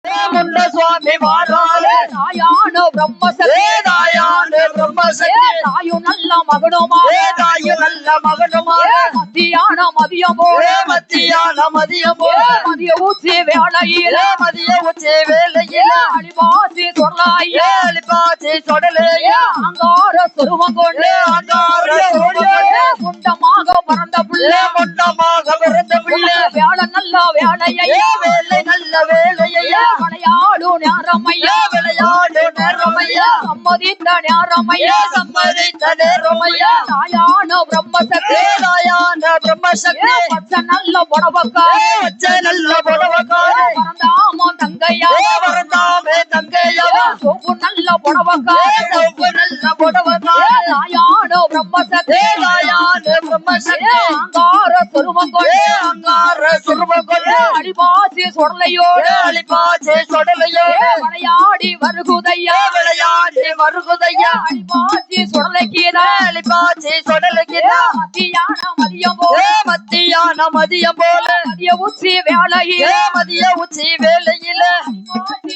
முண்ட சுவாமி வாராளே தாயான பிரம்மசக்தி தாயான பிரம்மசக்தி தாயு நல்ல மகனுமா தாயு நல்ல மகனுமா மத்தியான மதியமோ மத்தியான மதியமோ மதிய ஊச்சி வேளையில மதிய உச்சி வேளையில அடிபாசி சொல்லாய அலிபாசி சொடலைய அங்கார சுருவம் கொண்டு அங்கார முண்டமாக பிறந்த பிள்ளை முண்டமாக பிறந்த பிள்ளை வேலை நல்ல வேலையா வேலை நல்ல வேலையா விளையாடு நேரமையா விளையாடு நேரமையா சம்மதித்த நேரமையா சம்மதித்த நேரமையா தாயான பிரம்மசக்தி தாயான பிரம்மசக்தி பச்சை நல்ல புடவக்கா பச்சை நல்ல புடவக்காரி பரந்தாம தங்கையா பரந்தாமே தங்கையா சோப்பு நல்ல புடவக்கா சோப்பு நல்ல புடவக்காரி தாயான பிரம்மசக்தி தாயான பிரம்மசக்தி அங்கார சுருவம் கொண்டு அங்கார சுருவம் கொண்டு அடிபாசி சொடலையோடு அலிபாசி சொடலையோடு விளையாடி வருகுதையா விளையாடி வருகுதையா அடிபாசி சொடலைக்கீதா அலிபாசி சொடலைக்கீதா மத்தியான மதியம் போல மத்தியான மதியம் போல மதிய உச்சி வேளையில மதிய உச்சி வேளையில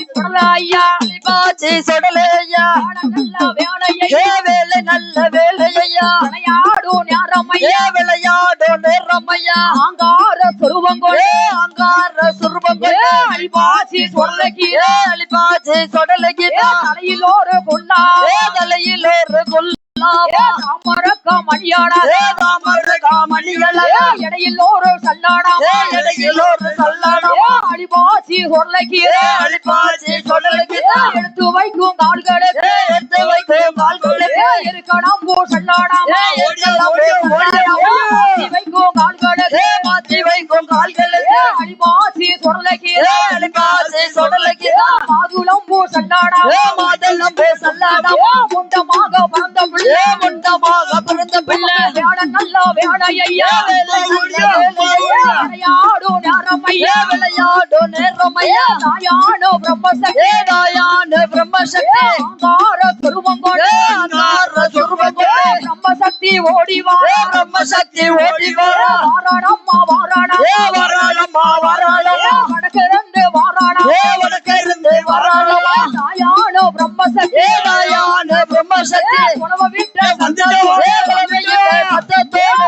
சொடலையா அலிபாசி சொடலையா நல்ல வேலையை வேலை நல்ல வேலையா விளையாடு நேரமையா விளையாடு நேரமையா அங்கார சுருவம் கொண்டு அங்கார சுருவம் கொண்டு அடிபாசி சொடலைக்கீதா அலிபாசி சொடலைக்கீதா தலையில் ஒரு குள்ளா தலையில் ஒரு குள்ள தாமரக்க மணியாடா மணிகளா இடையில் ஒரு சல்லாடா இடையில் ஒரு சல்லாடா அடிபாசி சொடலைக்கீதா அலிபாசி சொடலைக்கீதா எடுத்து வைக்கும் கால்களுக்கு எடுத்து வைக்கும் கால்களுக்கு இருக்கணும் சல்லாடா வைக்கும் கால்களுக்கு மாத்தி வைக்கும் கால்களுக்கு அடிபாசி சொடலைக்கீதா அலிபாசி சொடலைக்கீதா மாதுளம் பூ சல்லாடா மாதளம் பூ சல்லாடா முண்டமாக பிறந்த பிள்ளை முண்டமாக பிறந்த பிள்ளை வேட நல்ல வேடையா விளையாடு நேரமையா விளையாடு நேரமையா தாயான பிரம்மசக்தி தாயான பிரம்மசக்தி அங்கார சுருவம் கொண்டு அங்கார சுருவம் கொண்டு பிரம்மசக்தி ஓடிவா பிரம்மசக்தி ஓடிவா வாராடம்மா வாராடா வராளம்மா வராளம்மா வடக்கிருந்து வாராடா வடக்கிருந்து வராளம்மா தாயான பிரம்மசக்தி தாயான பிரம்மசக்தி உணவு விட்டு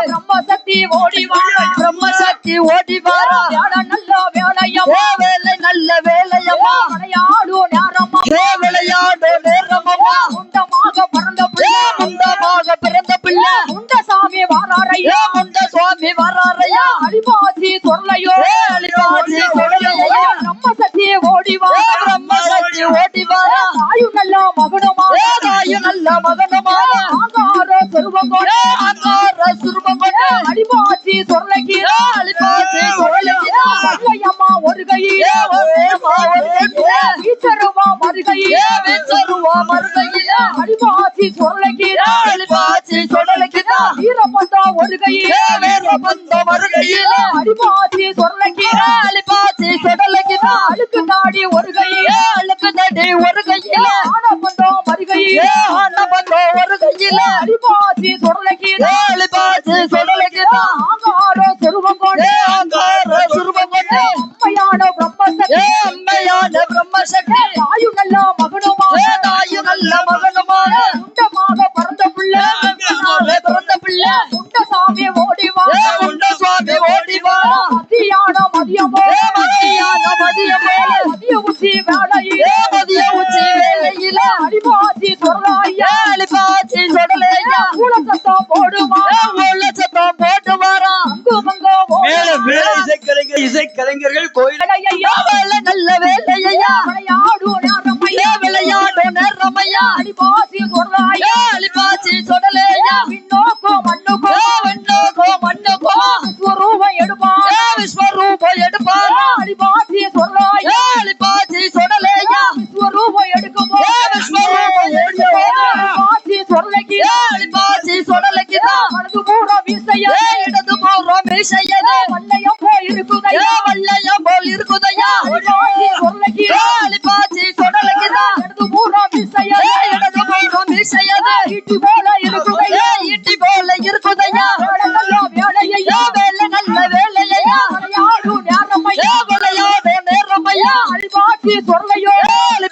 பிரம்மசக்தி ஓடிவா பிரம்மசக்தி ஓடிவா வேட நல்ல வேலையா வேலை நல்ல வேலையம்மா விளையாடு நேரமா விளையாடு நேரமம்மா முண்டமாக பிறந்த பிள்ளை முண்டமாக பிறந்த பிள்ளை முண்டசாமி வாராரையா முண்ட சுவாமி வராரையா அடிபாசி சொரலையோ அலிபாசி சொடலையா பிரம்மசக்தி ஓடிவா பிரம்மசக்தி ஓடிவா தாயு நல்ல மகனுமா தாயு நல்ல மகனுமா ஆங்கார சொருவங்கோட அங்கார சுருபங்கொண்ட அடிபாசி சொரலைக்கீரா அலிபாசி சொடலையா பல்லையம்மா ஒரு கையில ஈச்சருவா மறுகையில வீச்சருவா மறுகையில அடிபாசி சொரலைக்கீரா அலிபாசி சொடலையா வீரபந்தா ஒரு கையில வீரபந்த மறுகையில அடிபாசி சொரலைக்கீரா அலிபாசி சொடலையா அழுக்கு தாடி ஒரு கையில அழுக்கு தடி ஒரு கையில ஆனபந்தா மறுகையில ஆனபந்தோ ஒரு கையில அடிபாசி சொரலைக்கீரா அலிபாசி சொடலையா ஆங்கார சொருவங்கோட அங்கார சுருபங்கொண்ட அம்மையான பிரம்மசக்தி அம்மையான பிரம்மசக்தி தாயு நல்ல மகனுமா தாயு நல்ல மகனுமா முண்டமாக பிறந்த பிள்ளை பிறந்த பிள்ளை முண்டசாமி ஓடிவா முண்ட சுவாமி ஓடிவா மத்தியான மதியமோ மத்தியான மதியமோ மதிய உச்சி வேளையில மதிய உச்சி வேளையில அடிபாசி சொல்லாயா அலிபாசி சொடலையா கூலசத்தம் போடுவா சத்தம் போட்டு வாரா அங்குமங்க இசைக்கலைஞர்கள் கோயில் வேலை நல்ல வேலையா விளையாடு நேரமையா விளையாடு நேரமையா அடிபாசி சொல்லாயா அலிபாசி சொடலையா விண்ணோக்கோ மண்ணுக்கோ வெண்ணோகோ மண்ணுகோ விஸ்வரூபம் எடுப்பா விஸ்வரூபம் எடுப்பாரா அடிபாசி சொல்லாயா அலிபாசி சொடலையா விஸ்வரூபம் எடுக்குமோ விஸ்வரூபம் எடுப்பாரா அடிபாசி சொரலைக்கு அலிபாசி சொடலைக்குதா வலது பூரா வீசையா இடது போறோம் மீசையது வல்லையம் போய் இருக்குதையா வல்லையம் போல் இருக்குதையா அடிபாசி சொரலைக்கு அலிபாசி சொடலைக்குதா இடது பூரா வீசையா இடது போறோம் மீசையது சொர்லையோ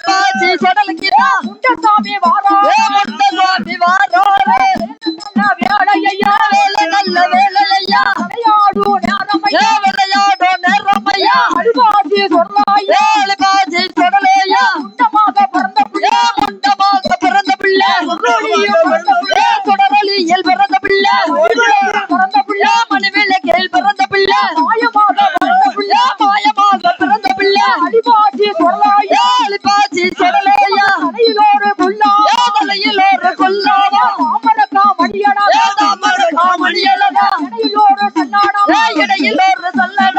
பாச்சி சொடலுக்கிதா முண்டசாமி வாரா முண்ட சுவாமி வாரோரே வேலையா வேலை நல்ல வேலையா விளையாடு நேரமையா விளையாடோ நேரமையா அடிவாசி சொர்லாயா பாச்சி சொடலையா முண்டமாக பிறந்த பிள்ளை முண்டமாக பிறந்த பிள்ளை சுடரொலியில் பிறந்த பிள்ளை பிறந்த பிள்ளை மணிவிளக்கில் பிறந்த பிள்ளை மாயமாக பிறந்த பிள்ளை மாயமாக பிறந்த பிள்ளை அடிவாசி சொர்லாயா பாச்சி சொடலையா தலையிலோடு புல்லா தலையில் ஒரு கொல்லாவா தாமரக்கா மணியனா தாமர காமணியலதா தலையிலோடு சன்னானா இடையில் ஒரு சல்லடா